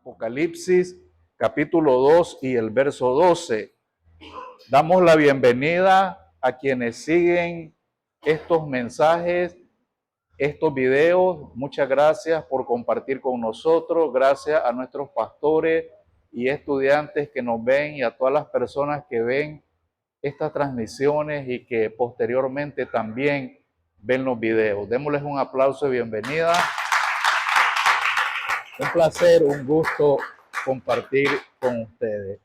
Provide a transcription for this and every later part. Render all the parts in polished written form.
Apocalipsis capítulo 2 y el verso 12. Damos la bienvenida a quienes siguen estos mensajes, estos videos. Muchas gracias por compartir con nosotros. Gracias a nuestros pastores y estudiantes que nos ven y a todas las personas que ven estas transmisiones y que posteriormente también ven los videos. Démosles un aplauso de bienvenida. Un placer, un gusto compartir con ustedes.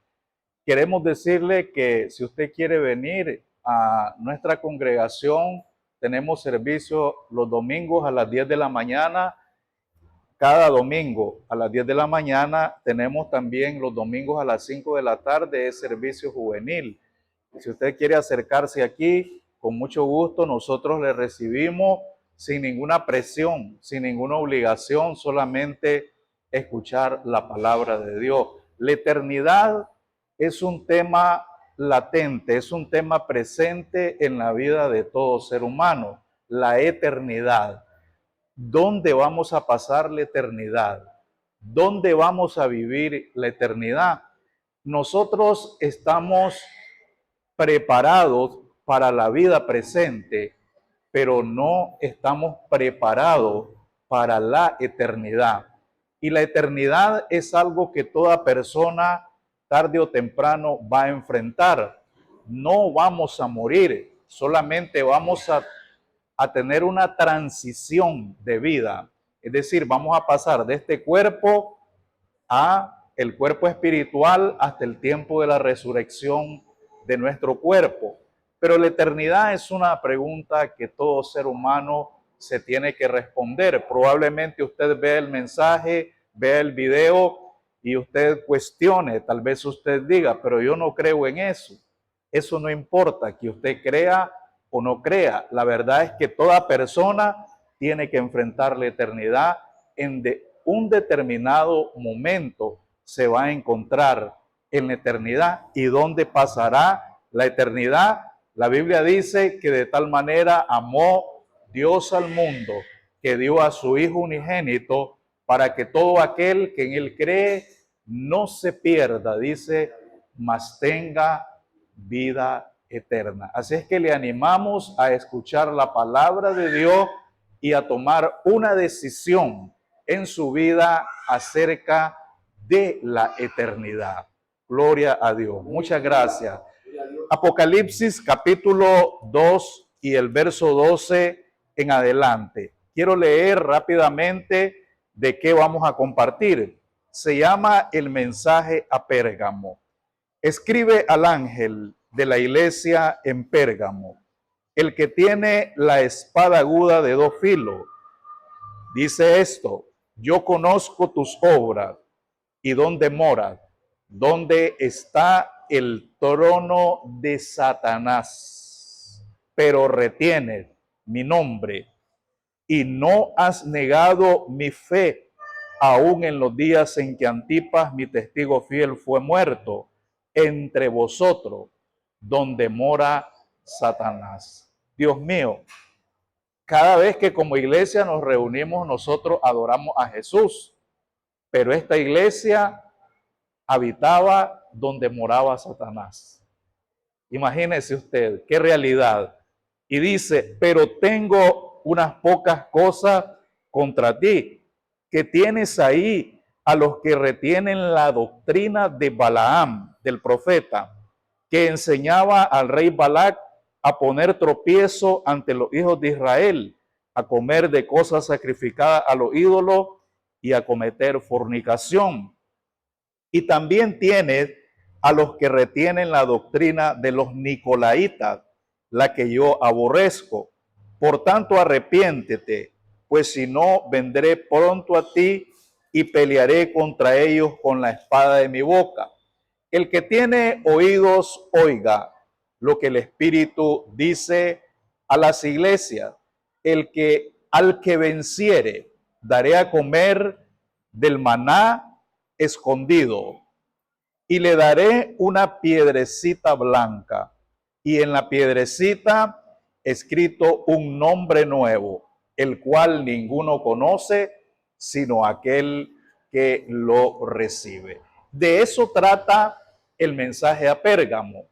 Queremos decirle que si usted quiere venir a nuestra congregación, tenemos servicio los domingos a las 10 de la mañana. Cada domingo a las 10 de la mañana tenemos también los domingos a las 5 de la tarde es servicio juvenil. Si usted quiere acercarse aquí, con mucho gusto nosotros le recibimos sin ninguna presión, sin ninguna obligación, solamente escuchar la palabra de Dios. La eternidad es un tema latente, es un tema presente en la vida de todo ser humano, la eternidad. ¿Dónde vamos a pasar la eternidad? ¿Dónde vamos a vivir la eternidad? Nosotros estamos preparados para la vida presente, pero no estamos preparados para la eternidad. Y la eternidad es algo que toda persona tarde o temprano va a enfrentar. No vamos a morir, solamente vamos a tener una transición de vida. Es decir, vamos a pasar de este cuerpo a el cuerpo espiritual hasta el tiempo de la resurrección de nuestro cuerpo. Pero la eternidad es una pregunta que todo ser humano se tiene que responder. Probablemente usted vea el mensaje, vea el video y usted cuestione, tal vez usted diga, pero yo no creo en eso. Eso no importa, que usted crea o no crea. La verdad es que toda persona tiene que enfrentar la eternidad en un determinado momento. Se va a encontrar en la eternidad. ¿Y dónde pasará la eternidad? La Biblia dice que de tal manera amó Dios al mundo que dio a su Hijo unigénito para que todo aquel que en él cree no se pierda, dice, mas tenga vida eterna. Así es que le animamos a escuchar la palabra de Dios y a tomar una decisión en su vida acerca de la eternidad. Gloria a Dios. Muchas gracias. Apocalipsis capítulo 2 y el verso 12 en adelante. Quiero leer rápidamente de qué vamos a compartir. Se llama el mensaje a Pérgamo. Escribe al ángel de la iglesia en Pérgamo, el que tiene la espada aguda de dos filos. Dice esto: yo conozco tus obras y dónde moras, dónde está el trono de Satanás, pero retienes mi nombre y no has negado mi fe, aún en los días en que Antipas, mi testigo fiel, fue muerto entre vosotros, donde mora Satanás. Dios mío, cada vez que como iglesia nos reunimos, nosotros adoramos a Jesús, pero esta iglesia habitaba donde moraba Satanás. Imagínese usted, qué realidad. Y dice, pero tengo unas pocas cosas contra ti, que tienes ahí a los que retienen la doctrina de Balaam, del profeta, que enseñaba al rey Balac a poner tropiezo ante los hijos de Israel, a comer de cosas sacrificadas a los ídolos y a cometer fornicación. Y también tienes a los que retienen la doctrina de los nicolaitas, la que yo aborrezco. Por tanto, arrepiéntete, pues si no, vendré pronto a ti y pelearé contra ellos con la espada de mi boca. El que tiene oídos, oiga lo que el Espíritu dice a las iglesias. Al que venciere, daré a comer del maná escondido, y le daré una piedrecita blanca, y en la piedrecita escrito un nombre nuevo, el cual ninguno conoce, sino aquel que lo recibe. De eso trata el mensaje a Pérgamo.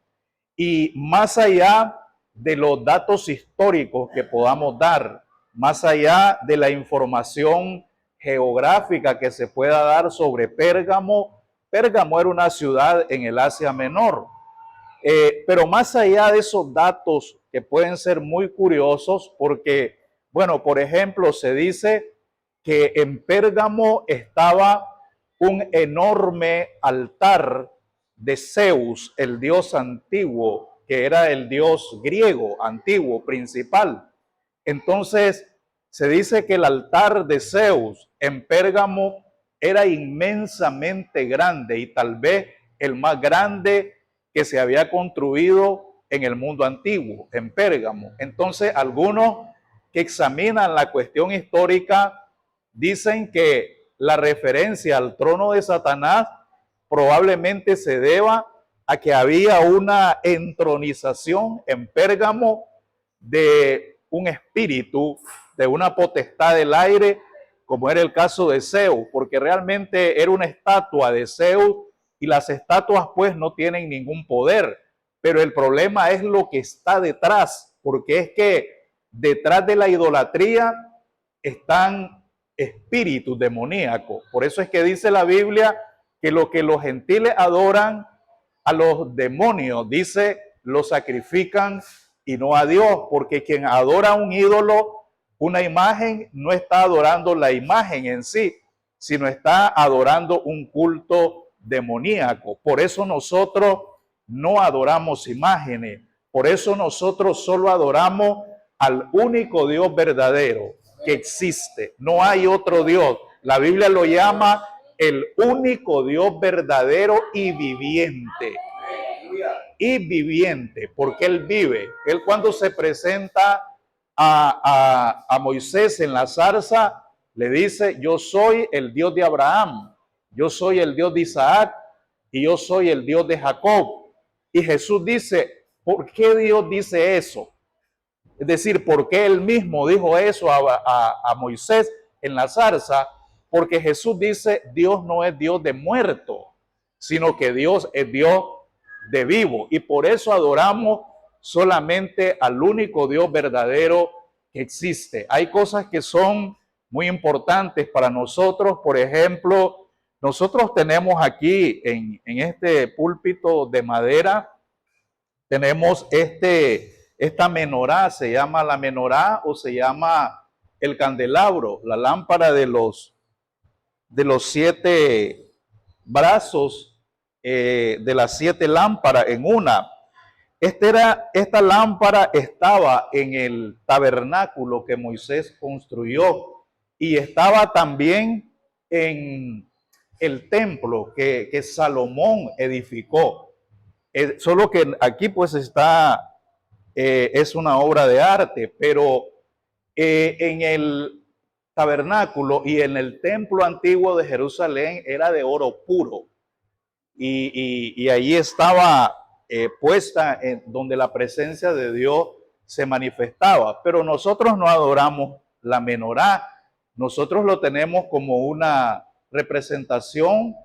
Y más allá de los datos históricos que podamos dar, más allá de la información geográfica que se pueda dar sobre Pérgamo, Pérgamo era una ciudad en el Asia Menor. Pero más allá de esos datos que pueden ser muy curiosos, porque, bueno, por ejemplo, se dice que en Pérgamo estaba un enorme altar de Zeus, el dios antiguo, que era el dios griego antiguo principal. Entonces, se dice que el altar de Zeus en Pérgamo era inmensamente grande y tal vez el más grande que se había construido en el mundo antiguo, en Pérgamo. Entonces, algunos que examinan la cuestión histórica dicen que la referencia al trono de Satanás probablemente se deba a que había una entronización en Pérgamo de un espíritu, de una potestad del aire, como era el caso de Zeus, porque realmente era una estatua de Zeus y las estatuas pues no tienen ningún poder, pero el problema es lo que está detrás, porque es que detrás de la idolatría están espíritus demoníacos. Por eso es que dice la Biblia que lo que los gentiles adoran a los demonios, dice, lo sacrifican y no a Dios, porque quien adora a un ídolo, una imagen, no está adorando la imagen en sí, sino está adorando un culto demoníaco. Por eso nosotros no adoramos imágenes, por eso nosotros solo adoramos al único Dios verdadero que existe. No hay otro Dios. La Biblia lo llama el único Dios verdadero y viviente. Y viviente, porque Él vive. Él cuando se presenta a Moisés en la zarza, le dice, yo soy el Dios de Abraham, yo soy el Dios de Isaac y yo soy el Dios de Jacob. Y Jesús dice, ¿por qué Dios dice eso? Es decir, ¿por qué Él mismo dijo eso a Moisés en la zarza? Porque Jesús dice, Dios no es Dios de muerto, sino que Dios es Dios de vivo. Y por eso adoramos solamente al único Dios verdadero que existe. Hay cosas que son muy importantes para nosotros. Por ejemplo, nosotros tenemos aquí en este púlpito de madera, tenemos esta menorá, se llama la menorá o se llama el candelabro, la lámpara de los 7 brazos, de las 7 lámparas en una. Esta lámpara estaba en el tabernáculo que Moisés construyó y estaba también en el templo que Salomón edificó. Solo que aquí pues es una obra de arte, pero en el tabernáculo y en el templo antiguo de Jerusalén era de oro puro. Y allí estaba puesta donde la presencia de Dios se manifestaba. Pero nosotros no adoramos la menorá, nosotros lo tenemos como una representación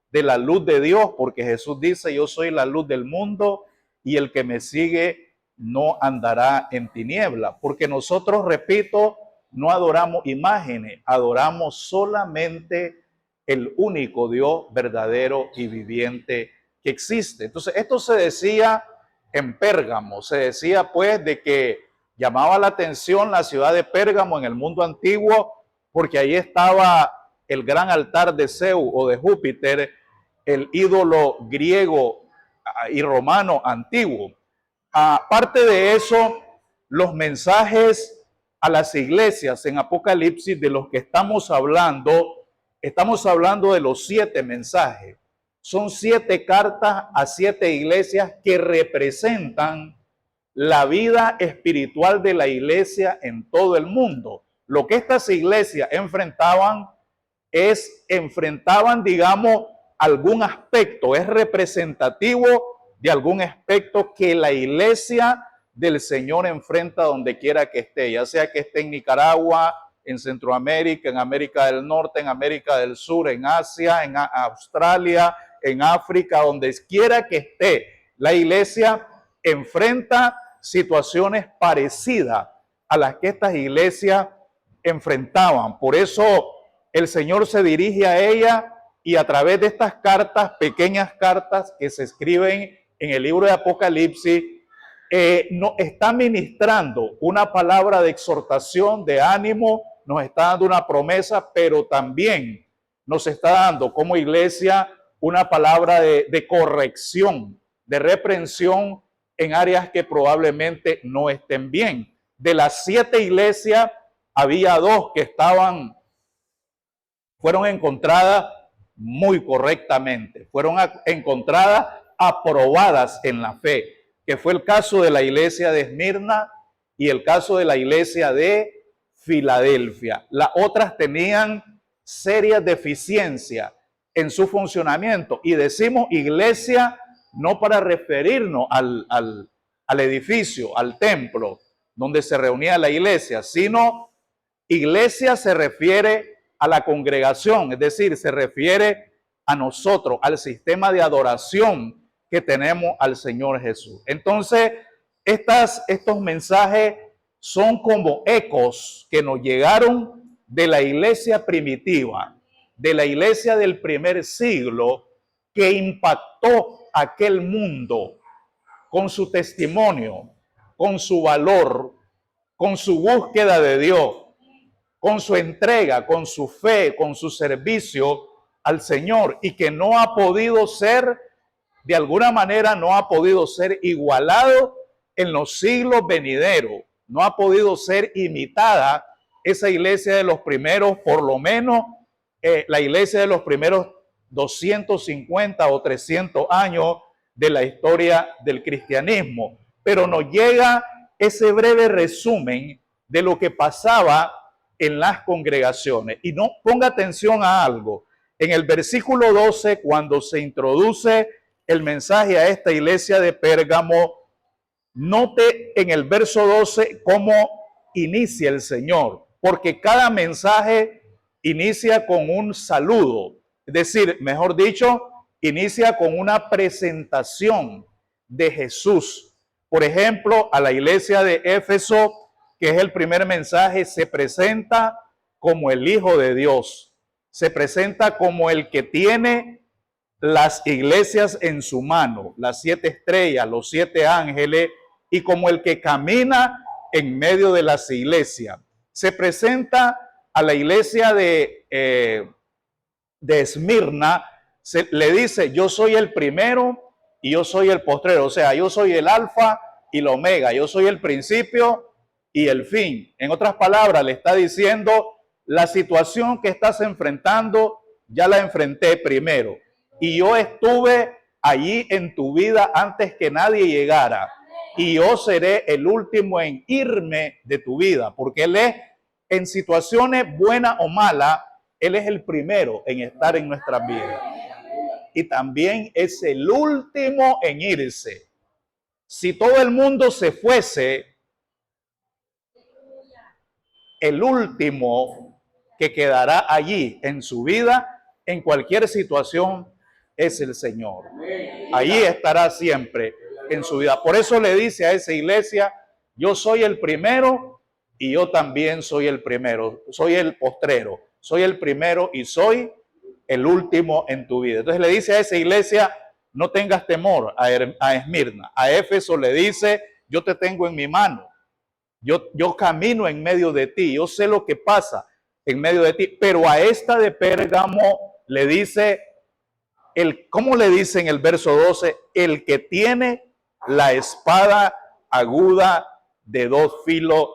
de la luz de Dios, porque Jesús dice, yo soy la luz del mundo y el que me sigue no andará en tiniebla. Porque nosotros, repito, no adoramos imágenes, adoramos solamente el único Dios verdadero y viviente que existe. Entonces, esto se decía en Pérgamo, se decía pues de que llamaba la atención la ciudad de Pérgamo en el mundo antiguo, porque ahí estaba el gran altar de Zeus o de Júpiter, el ídolo griego y romano antiguo. Aparte de eso, los mensajes a las iglesias en Apocalipsis de los que estamos hablando de los 7 mensajes. Son 7 cartas a 7 iglesias que representan la vida espiritual de la iglesia en todo el mundo. Lo que estas iglesias enfrentaban, digamos, algún aspecto, es representativo de algún aspecto que la iglesia del Señor enfrenta donde quiera que esté, ya sea que esté en Nicaragua, en Centroamérica, en América del Norte, en América del Sur, en Asia, en Australia, en África, donde quiera que esté, la iglesia enfrenta situaciones parecidas a las que estas iglesias enfrentaban. Por eso el Señor se dirige a ella y a través de estas cartas, pequeñas cartas que se escriben en el libro de Apocalipsis, nos está ministrando una palabra de exhortación, de ánimo, nos está dando una promesa, pero también nos está dando como iglesia una palabra de corrección, de reprensión en áreas que probablemente no estén bien. De las 7 iglesias, había 2 que fueron encontradas muy correctamente, fueron encontradas aprobadas en la fe, que fue el caso de la iglesia de Esmirna y el caso de la iglesia de Filadelfia. Las otras tenían serias deficiencias en su funcionamiento, y decimos iglesia no para referirnos al edificio, al templo donde se reunía la iglesia, sino iglesia se refiere a la congregación, es decir, se refiere a nosotros, al sistema de adoración que tenemos al Señor Jesús. Entonces, estos mensajes son como ecos que nos llegaron de la iglesia primitiva, de la iglesia del primer siglo, que impactó aquel mundo con su testimonio, con su valor, con su búsqueda de Dios, con su entrega, con su fe, con su servicio al Señor, y que no ha podido ser, de alguna manera, no ha podido ser igualado en los siglos venideros, no ha podido ser imitada esa iglesia de los primeros, por lo menos la iglesia de los primeros 250 o 300 años de la historia del cristianismo. Pero nos llega ese breve resumen de lo que pasaba en las congregaciones. Y no ponga atención a algo. En el versículo 12, cuando se introduce el mensaje a esta iglesia de Pérgamo, note en el verso 12 cómo inicia el Señor, porque cada mensaje inicia con un saludo, es decir, mejor dicho, inicia con una presentación de Jesús. Por ejemplo, a la iglesia de Éfeso, que es el primer mensaje, se presenta como el Hijo de Dios, se presenta como el que tiene las iglesias en su mano, las 7 estrellas, los 7 ángeles, y como el que camina en medio de las iglesias. Se presenta a la iglesia de Esmirna, le dice: yo soy el primero y yo soy el postrero, o sea, yo soy el alfa y el omega, yo soy el principio y el fin. En otras palabras, le está diciendo: la situación que estás enfrentando, ya la enfrenté primero, y yo estuve allí en tu vida antes que nadie llegara, y yo seré el último en irme de tu vida, porque Él es, en situaciones buenas o malas, Él es el primero en estar en nuestras vidas, y también es el último en irse. Si todo el mundo se fuese, el último que quedará allí en su vida, en cualquier situación, es el Señor. Allí estará siempre en su vida. Por eso le dice a esa iglesia: yo soy el primero y yo también soy el primero, soy el postrero, soy el primero y soy el último en tu vida. Entonces le dice a esa iglesia: no tengas temor. A Esmirna, a Éfeso le dice: yo te tengo en mi mano, yo camino en medio de ti, yo sé lo que pasa en medio de ti. Pero a esta de Pérgamo le dice, ¿cómo le dice en el verso 12? El que tiene la espada aguda de 2 filos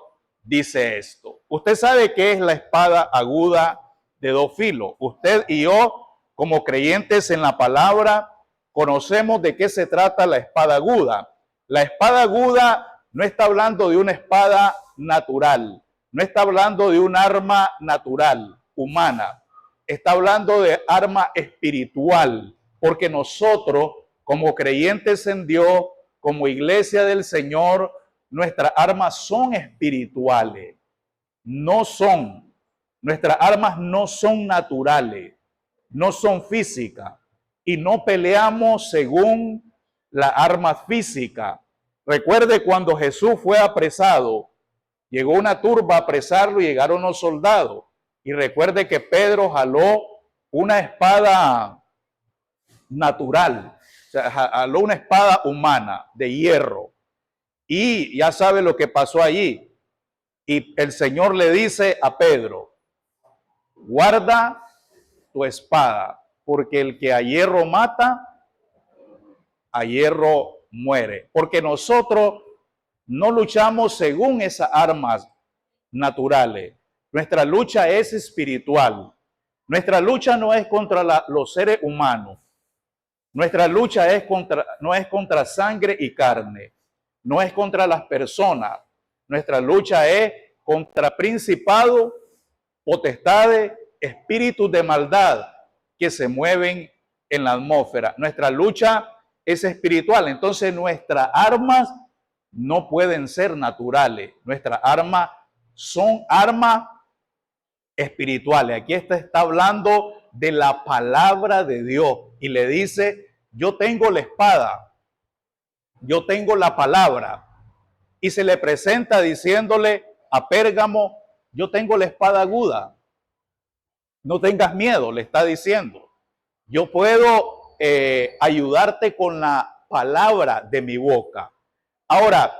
dice esto. Usted sabe qué es la espada aguda de 2 filos. Usted y yo, como creyentes en la palabra, conocemos de qué se trata la espada aguda. La espada aguda no está hablando de una espada natural, no está hablando de un arma natural, humana. Está hablando de arma espiritual, porque nosotros, como creyentes en Dios, como iglesia del Señor, nuestras armas son espirituales, no son Nuestras armas no son naturales, no son físicas y no peleamos según la arma física. Recuerde cuando Jesús fue apresado, llegó una turba a apresarlo y llegaron los soldados. Y recuerde que Pedro jaló una espada natural, o sea, jaló una espada humana de hierro. Y ya sabe lo que pasó allí. Y el Señor le dice a Pedro, guarda tu espada, porque el que a hierro mata, a hierro muere. Porque nosotros no luchamos según esas armas naturales. Nuestra lucha es espiritual. Nuestra lucha no es contra los seres humanos. Nuestra lucha no es contra sangre y carne. No es contra las personas. Nuestra lucha es contra principados, potestades, espíritus de maldad que se mueven en la atmósfera. Nuestra lucha es espiritual. Entonces nuestras armas no pueden ser naturales. Nuestras armas son armas espirituales. Aquí está hablando de la palabra de Dios y le dice, yo tengo la espada, yo tengo la palabra. Y se le presenta diciéndole a Pérgamo, yo tengo la espada aguda. No tengas miedo, le está diciendo. Yo puedo ayudarte con la palabra de mi boca. Ahora,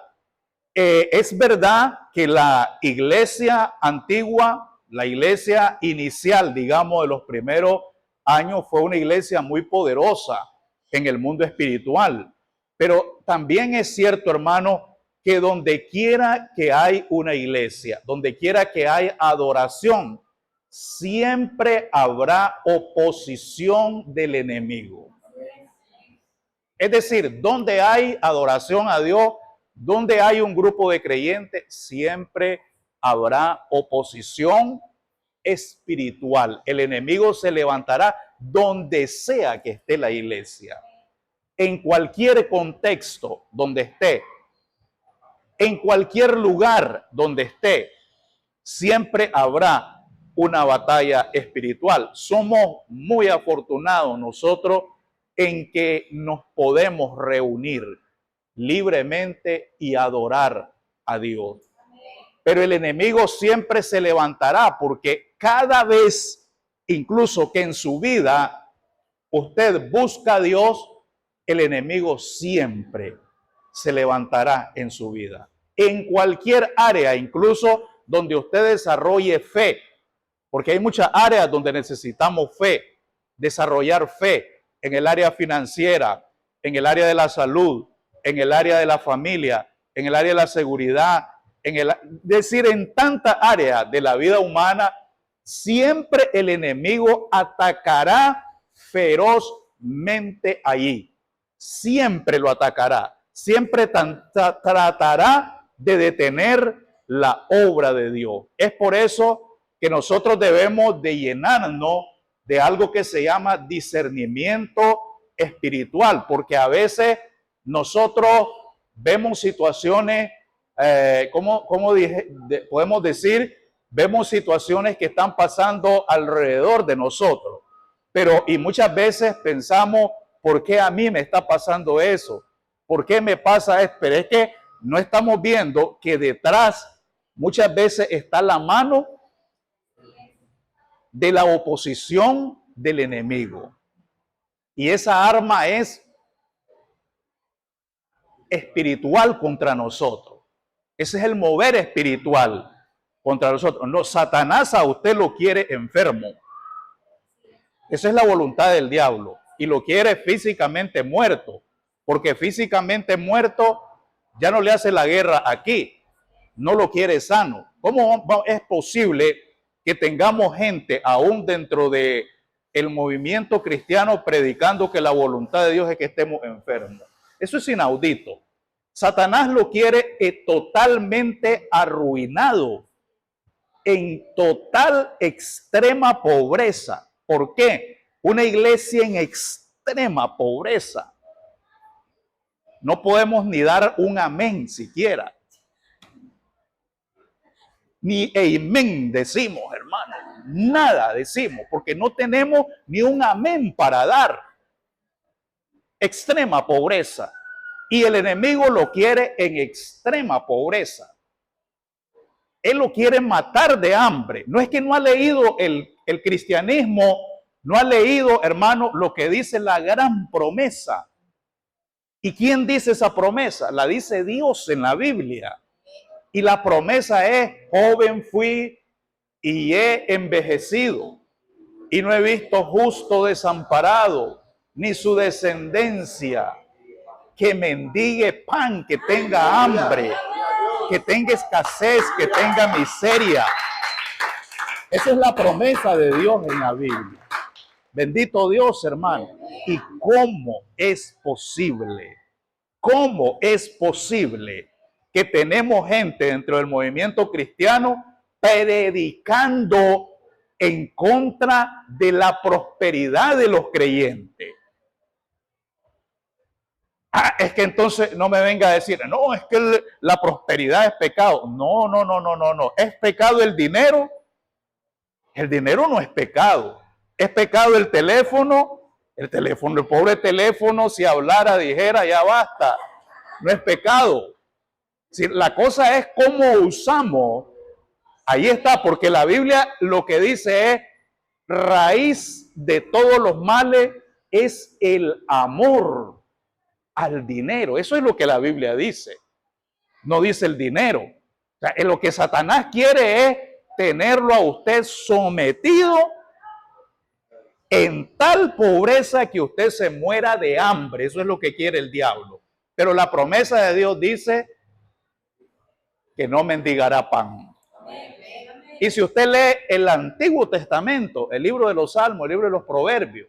es verdad que la iglesia antigua, la iglesia inicial, digamos, de los primeros años, fue una iglesia muy poderosa en el mundo espiritual. Pero también es cierto, hermano, que donde quiera que hay una iglesia, donde quiera que hay adoración, siempre habrá oposición del enemigo. Es decir, donde hay adoración a Dios, donde hay un grupo de creyentes, siempre habrá oposición espiritual. El enemigo se levantará donde sea que esté la iglesia. En cualquier contexto donde esté, en cualquier lugar donde esté, siempre habrá una batalla espiritual. Somos muy afortunados nosotros en que nos podemos reunir libremente y adorar a Dios. Pero el enemigo siempre se levantará porque cada vez, incluso que en su vida usted busca a Dios, el enemigo siempre se levantará en su vida. En cualquier área, incluso donde usted desarrolle fe, porque hay muchas áreas donde necesitamos fe, desarrollar fe en el área financiera, en el área de la salud, en el área de la familia, en el área de la seguridad, es decir, en tantas áreas de la vida humana, siempre el enemigo atacará ferozmente allí. Siempre lo atacará, siempre tratará de detener la obra de Dios. Es por eso que nosotros debemos de llenarnos de algo que se llama discernimiento espiritual, porque a veces nosotros vemos situaciones, podemos decir, vemos situaciones que están pasando alrededor de nosotros, y muchas veces pensamos, ¿por qué a mí me está pasando eso? ¿Por qué me pasa esto? Pero es que no estamos viendo que detrás muchas veces está la mano de la oposición del enemigo. Y esa arma es espiritual contra nosotros. Ese es el mover espiritual contra nosotros. No, Satanás a usted lo quiere enfermo. Esa es la voluntad del diablo. Y lo quiere físicamente muerto. Porque físicamente muerto ya no le hace la guerra aquí. No lo quiere sano. ¿Cómo es posible que tengamos gente aún dentro de el movimiento cristiano predicando que la voluntad de Dios es que estemos enfermos? Eso es inaudito. Satanás lo quiere totalmente arruinado, en total extrema pobreza. ¿Por qué? Una iglesia en extrema pobreza. No podemos ni dar un amén siquiera. ni amén decimos, hermano. Nada decimos, porque no tenemos ni un amén para dar. Extrema pobreza. Y el enemigo lo quiere en extrema pobreza. Él lo quiere matar de hambre. No es que no ha leído el cristianismo, no ha leído, hermano, lo que dice la gran promesa. ¿Y quién dice esa promesa? La dice Dios en la Biblia. Y la promesa es: joven fui y he envejecido, y no he visto justo desamparado, ni su descendencia que mendigue pan, que tenga hambre, que tenga escasez, que tenga miseria. Esa es la promesa de Dios en la Biblia. Bendito Dios, hermano. ¿Y cómo es posible? ¿Cómo es posible que tenemos gente dentro del movimiento cristiano predicando en contra de la prosperidad de los creyentes? Es que entonces no me venga a decir, no, es que la prosperidad es pecado. No, no, no, no, no, no. ¿Es pecado el dinero? El dinero no es pecado. ¿Es pecado el teléfono? El pobre teléfono, si hablara, dijera, ya basta. No es pecado. Si la cosa es cómo usamos. Ahí está, porque la Biblia lo que dice es: raíz de todos los males es el amor al dinero. Eso es lo que la Biblia dice. No dice el dinero. O sea, lo que Satanás quiere es tenerlo a usted sometido en tal pobreza que usted se muera de hambre. Eso es lo que quiere el diablo. Pero la promesa de Dios dice que no mendigará pan. Y si usted lee el Antiguo Testamento, el libro de los Salmos, el libro de los Proverbios,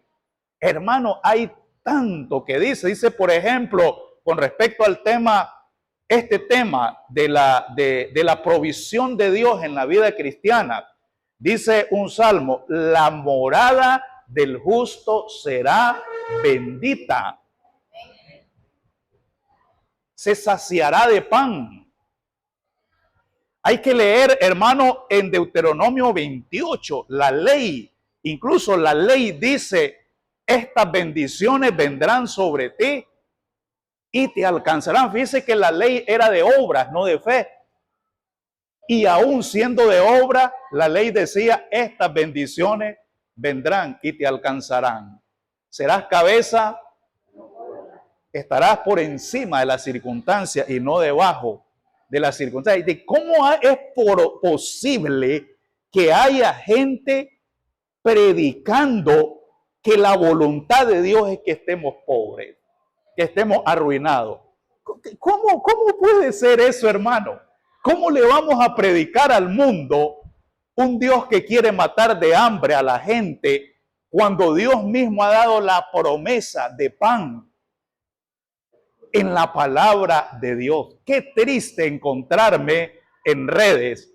hermano, hay tanto que dice. Dice, por ejemplo, con respecto al tema, este tema de la provisión de Dios en la vida cristiana, dice un salmo: la morada del justo será bendita, se saciará de pan. Hay que leer, hermano, en Deuteronomio 28, la ley. Incluso la ley dice: estas bendiciones vendrán sobre ti y te alcanzarán. Fíjese que la ley era de obras, no de fe. Y aún siendo de obra, la ley decía: estas bendiciones vendrán y te alcanzarán. Serás cabeza, estarás por encima de las circunstancias y no debajo de las circunstancias. ¿De cómo es posible que haya gente predicando que la voluntad de Dios es que estemos pobres, que estemos arruinados? ¿Cómo puede ser eso, hermano? ¿Cómo le vamos a predicar al mundo un Dios que quiere matar de hambre a la gente cuando Dios mismo ha dado la promesa de pan en la palabra de Dios? Qué triste encontrarme en redes.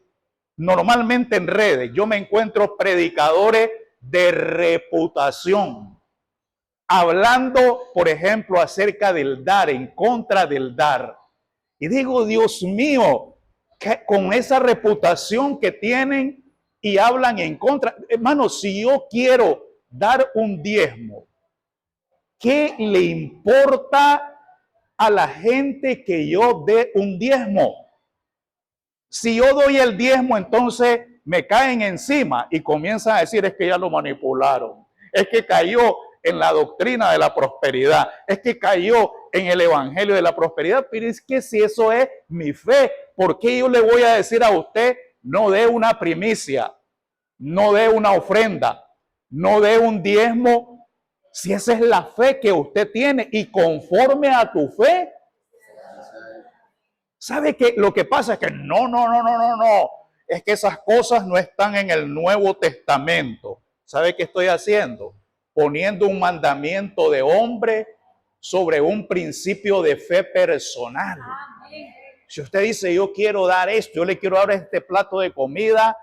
Normalmente en redes yo me encuentro predicadores de reputación, hablando, por ejemplo, acerca del dar, en contra del dar. Y digo, Dios mío, que con esa reputación que tienen y hablan en contra. Hermano, si yo quiero dar un diezmo, ¿qué le importa a la gente que yo dé un diezmo? Si yo doy el diezmo, entonces me caen encima y comienzan a decir: es que ya lo manipularon, es que cayó en la doctrina de la prosperidad, es que cayó en el evangelio de la prosperidad. Pero es que si eso es mi fe, ¿por qué yo le voy a decir a usted: no dé una primicia, no dé una ofrenda, no dé un diezmo? Si esa es la fe que usted tiene y conforme a tu fe. ¿Sabe qué? Lo que pasa es que no. Es que esas cosas no están en el Nuevo Testamento. ¿Sabe qué estoy haciendo? Poniendo un mandamiento de hombre sobre un principio de fe personal. Si usted dice: yo quiero dar esto, yo le quiero dar este plato de comida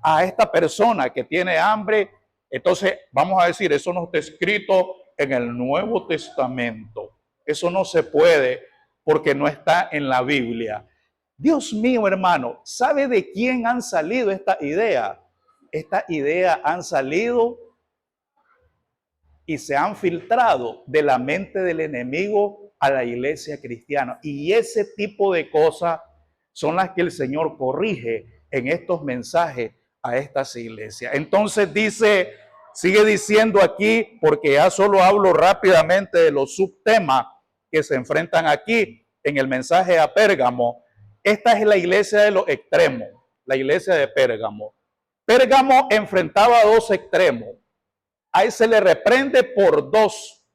a esta persona que tiene hambre, entonces vamos a decir: eso no está escrito en el Nuevo Testamento. Eso no se puede porque no está en la Biblia. Dios mío, hermano, ¿sabe de quién han salido esta idea? Esta idea han salido y se han filtrado de la mente del enemigo a la iglesia cristiana. Y ese tipo de cosas son las que el Señor corrige en estos mensajes a estas iglesias. Entonces dice, sigue diciendo aquí, porque ya solo hablo rápidamente de los subtemas que se enfrentan aquí en el mensaje a Pérgamo. Esta es la iglesia de los extremos, la iglesia de Pérgamo. Pérgamo enfrentaba a dos extremos. Ahí se le reprende por dos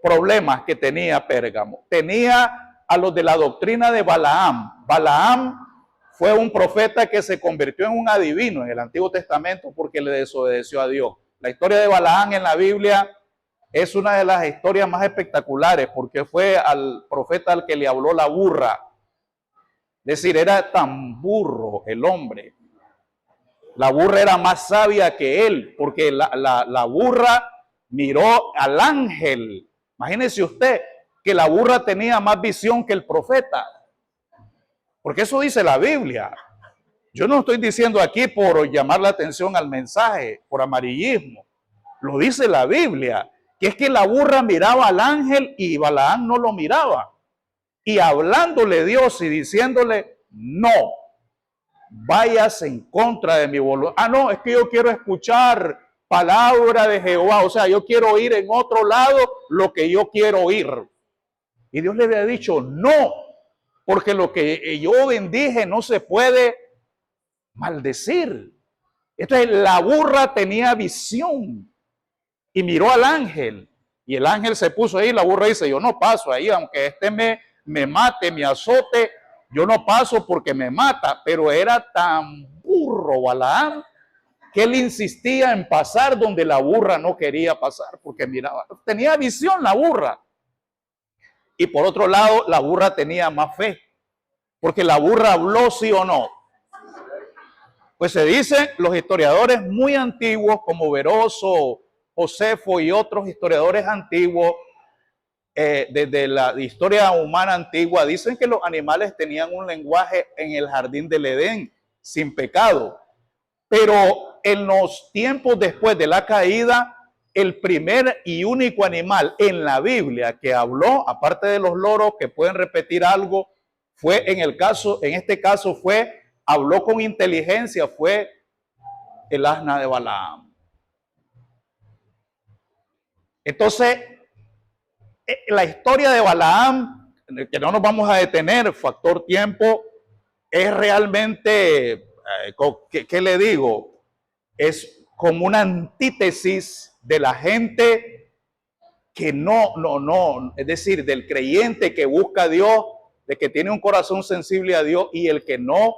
problemas que tenía Pérgamo. Tenía a los de la doctrina de Balaam. Balaam fue un profeta que se convirtió en un adivino en el Antiguo Testamento porque le desobedeció a Dios. La historia de Balaam en la Biblia es una de las historias más espectaculares porque fue al profeta al que le habló la burra. Es decir, era tan burro el hombre. La burra era más sabia que él, porque la burra miró al ángel. Imagínese usted que la burra tenía más visión que el profeta. Porque eso dice la Biblia. Yo no estoy diciendo aquí por llamar la atención al mensaje, por amarillismo. Lo dice la Biblia, que es que la burra miraba al ángel y Balaam no lo miraba. Y hablándole Dios y diciéndole, no, vayas en contra de mi voluntad. Ah, no, es que yo quiero escuchar palabra de Jehová. O sea, yo quiero oír en otro lado lo que yo quiero oír. Y Dios le había dicho, no, porque lo que yo bendije no se puede maldecir. Entonces la burra tenía visión y miró al ángel. Y el ángel se puso ahí. La burra dice, yo no paso ahí, aunque este me mate, me azote. Yo no paso porque me mata, pero era tan burro Balaam que él insistía en pasar donde la burra no quería pasar porque miraba, tenía visión la burra. Y por otro lado, la burra tenía más fe, porque la burra habló sí o no. Pues se dice, los historiadores muy antiguos como Veroso, Josefo y otros historiadores antiguos, desde la historia humana antigua, dicen que los animales tenían un lenguaje en el jardín del Edén, sin pecado. Pero en los tiempos después de la caída, el primer y único animal en la Biblia que habló, aparte de los loros que pueden repetir algo, fue en este caso habló con inteligencia, fue el asna de Balaam. Entonces, la historia de Balaam, que no nos vamos a detener, factor tiempo, es realmente, ¿qué le digo? Es como una antítesis de la gente que es decir, del creyente que busca a Dios, de que tiene un corazón sensible a Dios y el que no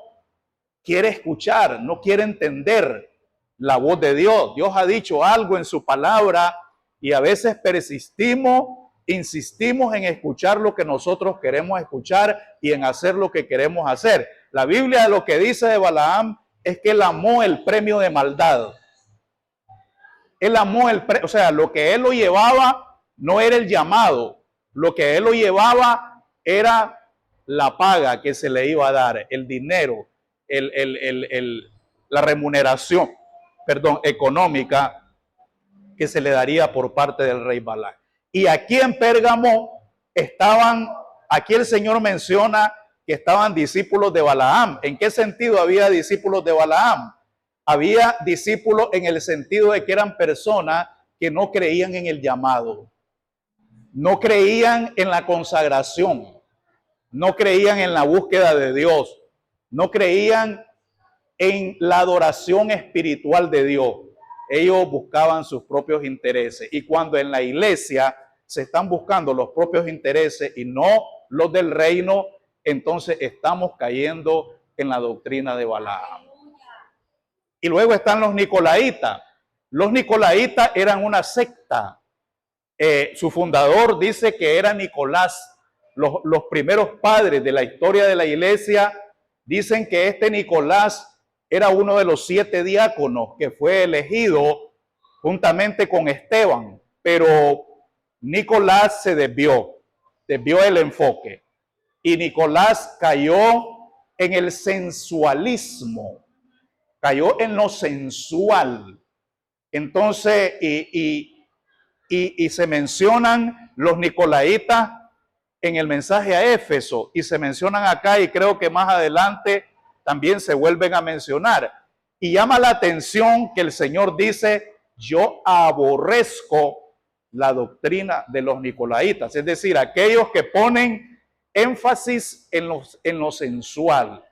quiere escuchar, no quiere entender la voz de Dios. Dios ha dicho algo en su palabra y a veces insistimos en escuchar lo que nosotros queremos escuchar y en hacer lo que queremos hacer. La Biblia lo que dice de Balaam es que él amó el premio de maldad. Él amó o sea, lo que él lo llevaba no era el llamado, lo que él lo llevaba era la paga que se le iba a dar, el dinero, la remuneración, económica que se le daría por parte del rey Balac. Y aquí en Pérgamo aquí el Señor menciona que estaban discípulos de Balaam. ¿En qué sentido había discípulos de Balaam? Había discípulos en el sentido de que eran personas que no creían en el llamado, no creían en la consagración, no creían en la búsqueda de Dios, no creían en la adoración espiritual de Dios. Ellos buscaban sus propios intereses. Y cuando en la iglesia se están buscando los propios intereses y no los del reino, entonces estamos cayendo en la doctrina de Balaam. Y luego están los nicolaitas. Los nicolaitas eran una secta. Su fundador dice que era Nicolás. Los primeros padres de la historia de la iglesia dicen que este Nicolás era uno de los 7 diáconos que fue elegido juntamente con Esteban, pero Nicolás se desvió el enfoque y Nicolás cayó en el sensualismo, cayó en lo sensual. Entonces, y se mencionan los nicolaitas en el mensaje a Éfeso, y se mencionan acá, y creo que más adelante también se vuelven a mencionar. Y llama la atención que el Señor dice: yo aborrezco la doctrina de los nicolaitas, es decir, aquellos que ponen énfasis en lo sensual,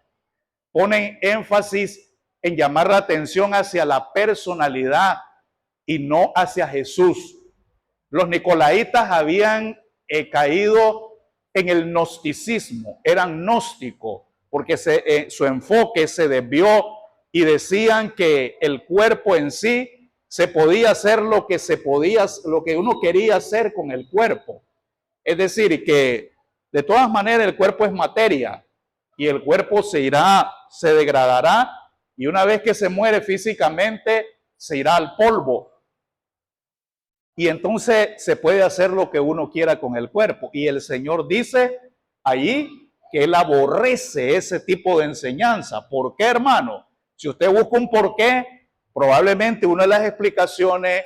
ponen énfasis en llamar la atención hacia la personalidad y no hacia Jesús. Los nicolaitas habían caído en el gnosticismo, eran gnósticos, porque su enfoque se desvió y decían que el cuerpo en sí se podía hacer lo que uno quería hacer con el cuerpo. Es decir, que de todas maneras el cuerpo es materia y el cuerpo se degradará, y una vez que se muere físicamente se irá al polvo. Y entonces se puede hacer lo que uno quiera con el cuerpo. Y el Señor dice allí que Él aborrece ese tipo de enseñanza. ¿Por qué, hermano? Si usted busca un por qué, probablemente una de las explicaciones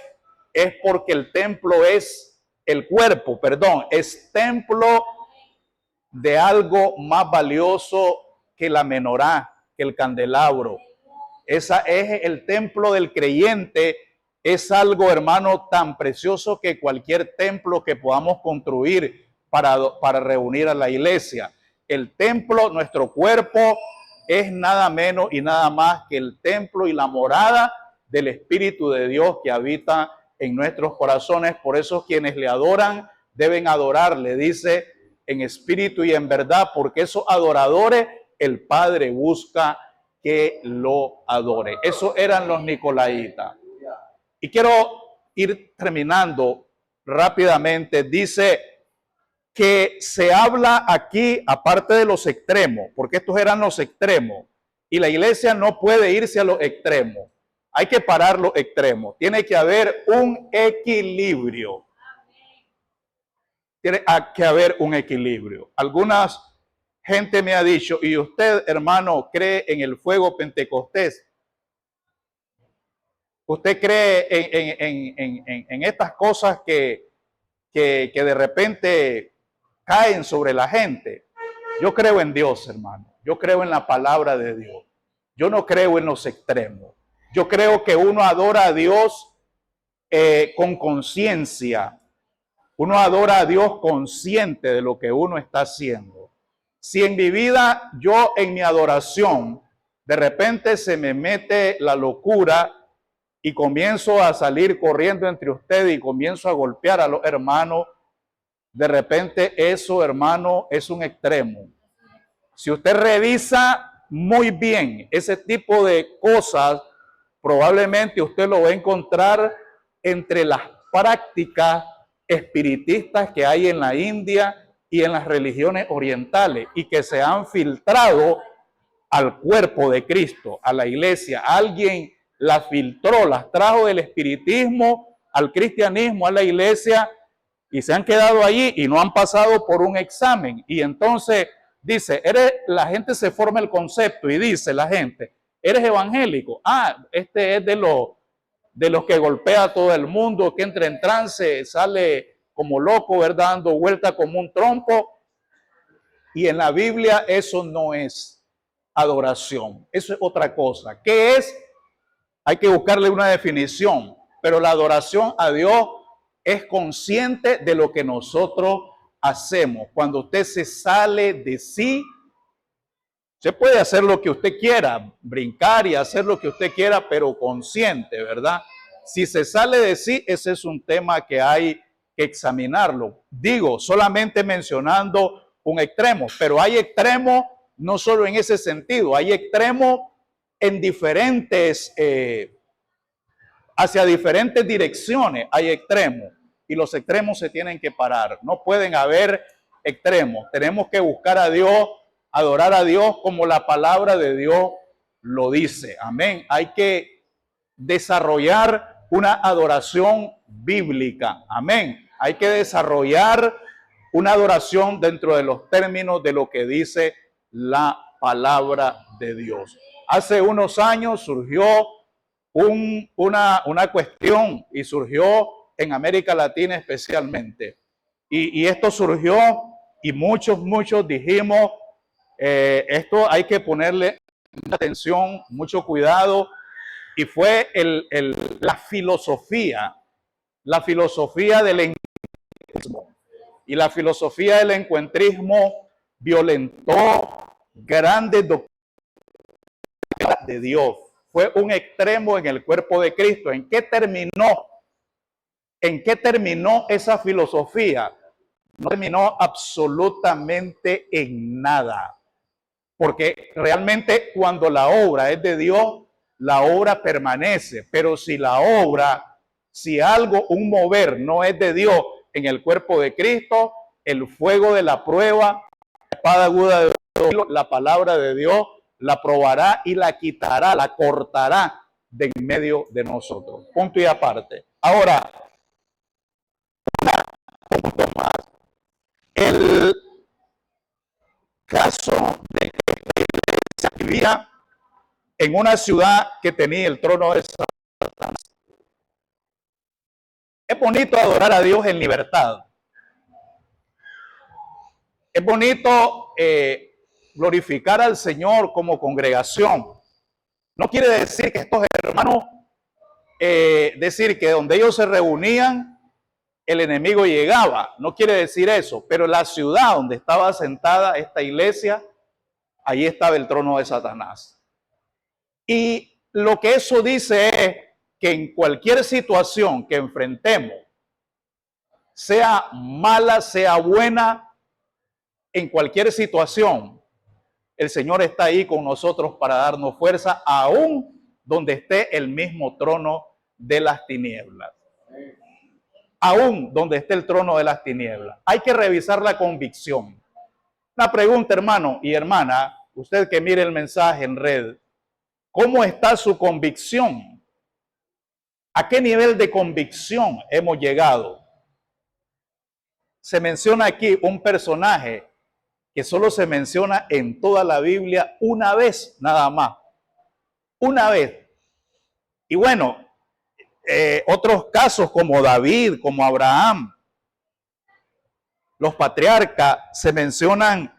es porque el templo es el cuerpo, perdón, es templo de algo más valioso que la menorá, que el candelabro. Esa es el templo del creyente. Es algo, hermano, tan precioso que cualquier templo que podamos construir para reunir a la iglesia. El templo, nuestro cuerpo, es nada menos y nada más que el templo y la morada del Espíritu de Dios que habita en nuestros corazones. Por eso quienes le adoran deben adorarle, dice, en espíritu y en verdad, porque esos adoradores el Padre busca que lo adore. Esos eran los nicolaitas. Y quiero ir terminando rápidamente. Dice que se habla aquí, aparte de los extremos, porque estos eran los extremos, y la iglesia no puede irse a los extremos. Hay que parar los extremos. Tiene que haber un equilibrio. Tiene que haber un equilibrio. Algunas gente me ha dicho: ¿y usted, hermano, cree en el fuego pentecostés? ¿Usted cree en estas cosas que de repente caen sobre la gente? Yo creo en Dios, hermano. Yo creo en la palabra de Dios. Yo no creo en los extremos. Yo creo que uno adora a Dios con conciencia. Uno adora a Dios consciente de lo que uno está haciendo. Si en mi vida, yo en mi adoración, de repente se me mete la locura y comienzo a salir corriendo entre ustedes y comienzo a golpear a los hermanos, de repente eso, hermano, es un extremo. Si usted revisa muy bien ese tipo de cosas, probablemente usted lo va a encontrar entre las prácticas espiritistas que hay en la India y en las religiones orientales, y que se han filtrado al cuerpo de Cristo, a la iglesia. Alguien las filtró, las trajo del espiritismo al cristianismo, a la iglesia, y se han quedado allí y no han pasado por un examen. Y entonces dice, la gente se forma el concepto y dice la gente: ¿eres evangélico? Ah, este es de los que golpea a todo el mundo, que entra en trance, sale como loco, ¿verdad? Dando vuelta como un trompo. Y en la Biblia eso no es adoración, eso es otra cosa. ¿Qué es? Hay que buscarle una definición, pero la adoración a Dios es consciente de lo que nosotros hacemos. Cuando usted se sale de sí, usted puede hacer lo que usted quiera, brincar y hacer lo que usted quiera, pero consciente, ¿verdad? Si se sale de sí, ese es un tema que hay que examinarlo. Digo, solamente mencionando un extremo, pero hay extremos no solo en ese sentido, hay extremos en diferentes, hacia diferentes direcciones hay extremos, y los extremos se tienen que parar. No pueden haber extremos. Tenemos que buscar a Dios, adorar a Dios como la palabra de Dios lo dice. Amén. Hay que desarrollar una adoración bíblica. Amén. Hay que desarrollar una adoración dentro de los términos de lo que dice la palabra de Dios. Hace unos años surgió una cuestión y surgió en América Latina especialmente. Y esto surgió y muchos dijimos, esto hay que ponerle atención, mucho cuidado. Y fue la filosofía del encuentrismo. Y la filosofía del encuentrismo violentó grandes doctrinas de Dios. Fue un extremo en el cuerpo de Cristo. ¿En qué terminó? ¿En qué terminó esa filosofía? No terminó absolutamente en nada. Porque realmente cuando la obra es de Dios, la obra permanece. Pero si la obra, si algo, un mover no es de Dios en el cuerpo de Cristo, el fuego de la prueba, la espada aguda de Dios, la palabra de Dios, la probará y la quitará, la cortará de en medio de nosotros. Punto y aparte. Ahora, un punto más. El caso de que se vivía en una ciudad que tenía el trono de Satanás. Es bonito adorar a Dios en libertad. Es bonito glorificar al Señor como congregación. No quiere decir que estos hermanos, decir que donde ellos se reunían, el enemigo llegaba. No quiere decir eso. Pero la ciudad donde estaba sentada esta iglesia, ahí estaba el trono de Satanás. Y lo que eso dice es que en cualquier situación que enfrentemos, sea mala, sea buena, en cualquier situación, el Señor está ahí con nosotros para darnos fuerza, aún donde esté el mismo trono de las tinieblas. Aún donde esté el trono de las tinieblas. Hay que revisar la convicción. Una pregunta, hermano y hermana, usted que mire el mensaje en red, ¿cómo está su convicción? ¿A qué nivel de convicción hemos llegado? Se menciona aquí un personaje que solo se menciona en toda la Biblia una vez nada más. Una vez. Y bueno, otros casos como David, como Abraham, los patriarcas se mencionan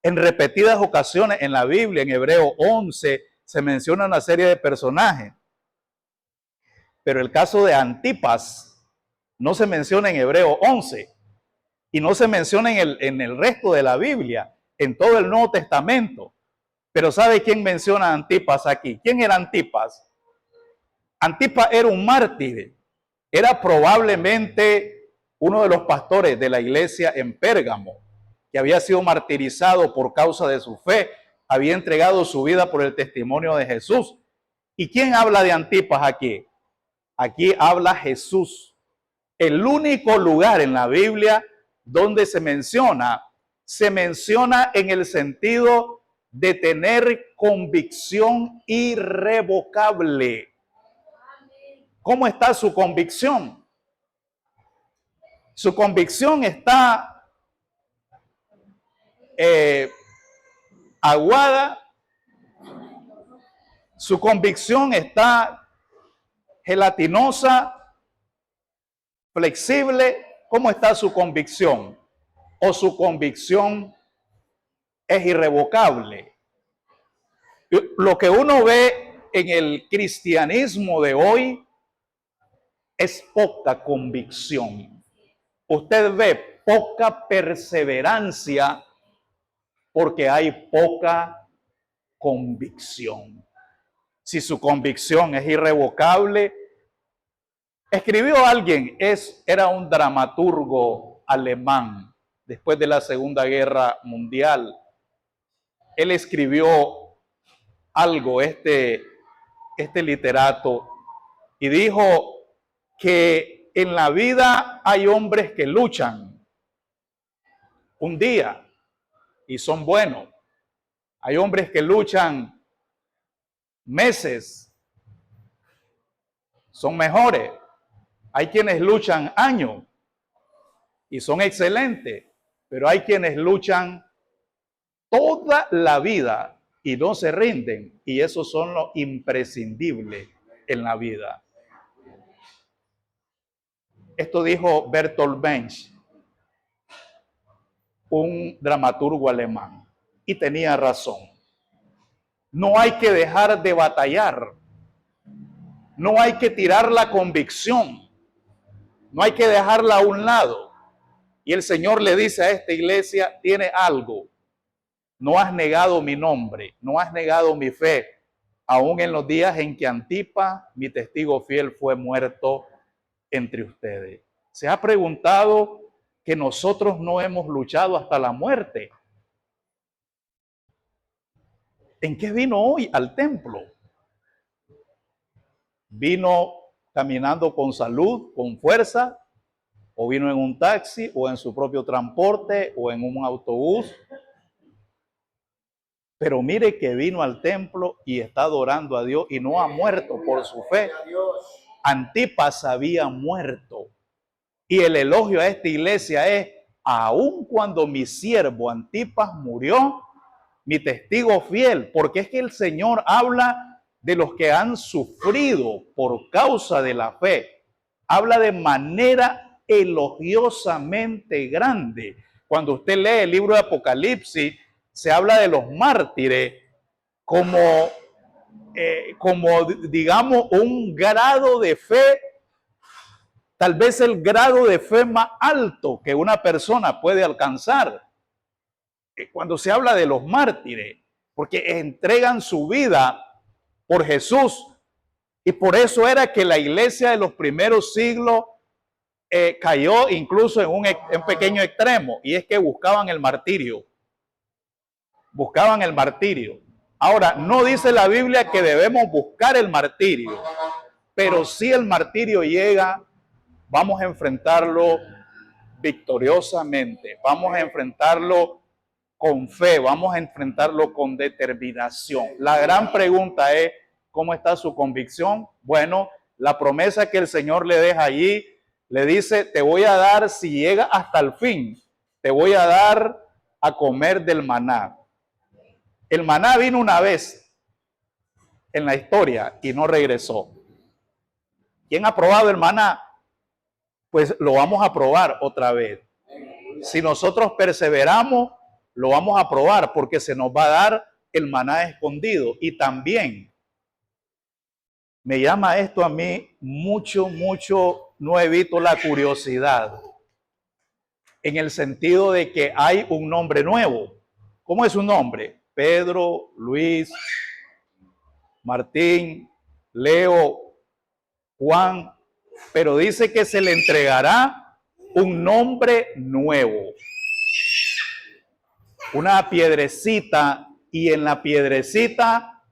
en repetidas ocasiones en la Biblia. En Hebreo 11 se menciona una serie de personajes. Pero el caso de Antipas no se menciona en Hebreo 11 y no se menciona en el resto de la Biblia, en todo el Nuevo Testamento. Pero ¿sabe quién menciona a Antipas aquí? ¿Quién era Antipas? Antipas era un mártir. Era probablemente uno de los pastores de la iglesia en Pérgamo, que había sido martirizado por causa de su fe, había entregado su vida por el testimonio de Jesús. ¿Y quién habla de Antipas aquí? Aquí habla Jesús. El único lugar en la Biblia donde se menciona en el sentido de tener convicción irrevocable. ¿Cómo está su convicción? Su convicción está aguada. Su convicción está gelatinosa, flexible. ¿Cómo está su convicción? ¿O su convicción es irrevocable? Lo que uno ve en el cristianismo de hoy es poca convicción. Usted ve poca perseverancia porque hay poca convicción. Si su convicción es irrevocable, escribió alguien, era un dramaturgo alemán después de la Segunda Guerra Mundial. Él escribió algo, este literato, y dijo que en la vida hay hombres que luchan un día y son buenos. Hay hombres que luchan meses, son mejores. Hay quienes luchan años y son excelentes, pero hay quienes luchan toda la vida y no se rinden. Y esos son los imprescindibles en la vida. Esto dijo Bertolt Brecht, un dramaturgo alemán, y tenía razón. No hay que dejar de batallar. No hay que tirar la convicción. No hay que dejarla a un lado. Y el Señor le dice a esta iglesia, tiene algo. No has negado mi nombre, no has negado mi fe, aún en los días en que Antipas, mi testigo fiel, fue muerto entre ustedes. ¿Se ha preguntado que nosotros no hemos luchado hasta la muerte? ¿En qué vino hoy al templo? ¿Vino caminando con salud, con fuerza? ¿O vino en un taxi, o en su propio transporte, o en un autobús? Pero mire que vino al templo y está adorando a Dios y no ha muerto por su fe. Antipas había muerto. Y el elogio a esta iglesia es, aun cuando mi siervo Antipas murió, mi testigo fiel, porque es que el Señor habla de los que han sufrido por causa de la fe. Habla de manera elogiosamente grande. Cuando usted lee el libro de Apocalipsis, se habla de los mártires como digamos, un grado de fe, tal vez el grado de fe más alto que una persona puede alcanzar. Cuando se habla de los mártires, porque entregan su vida por Jesús. Y por eso era que la iglesia de los primeros siglos cayó incluso en un pequeño extremo, y es que buscaban el martirio. Buscaban el martirio. Ahora, no dice la Biblia que debemos buscar el martirio, pero si el martirio llega, vamos a enfrentarlo victoriosamente, vamos a enfrentarlo con fe, vamos a enfrentarlo con determinación. La gran pregunta es, ¿cómo está su convicción? Bueno, la promesa que el Señor le deja allí, le dice, te voy a dar, si llega hasta el fin, te voy a dar a comer del maná. El maná vino una vez en la historia y no regresó. ¿Quién ha probado el maná? Pues lo vamos a probar otra vez. Si nosotros perseveramos, lo vamos a probar porque se nos va a dar el maná escondido. Y también me llama esto a mí mucho, no evito la curiosidad. En el sentido de que hay un nombre nuevo. ¿Cómo es su nombre? Pedro, Luis, Martín, Leo, Juan, pero dice que se le entregará un nombre nuevo. Una piedrecita, y en la piedrecita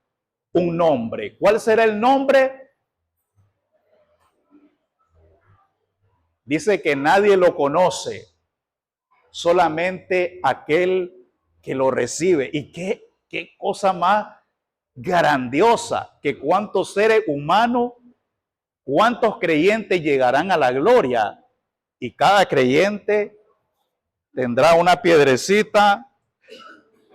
un nombre. ¿Cuál será el nombre? Dice que nadie lo conoce, solamente aquel que lo recibe. Y qué cosa más grandiosa, que cuántos seres humanos, cuántos creyentes llegarán a la gloria, y cada creyente tendrá una piedrecita,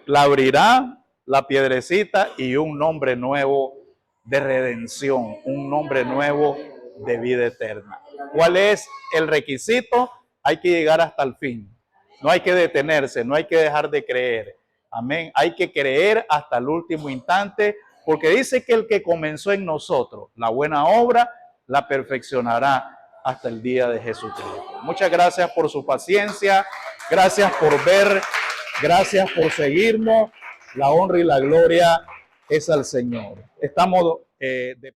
la abrirá la piedrecita y un nombre nuevo de redención, un nombre nuevo de vida eterna. ¿Cuál es el requisito? Hay que llegar hasta el fin. No hay que detenerse, no hay que dejar de creer. Amén. Hay que creer hasta el último instante, porque dice que el que comenzó en nosotros la buena obra, la perfeccionará hasta el día de Jesucristo. Muchas gracias por su paciencia. Gracias por ver. Gracias por seguirnos. La honra y la gloria es al Señor. Estamos de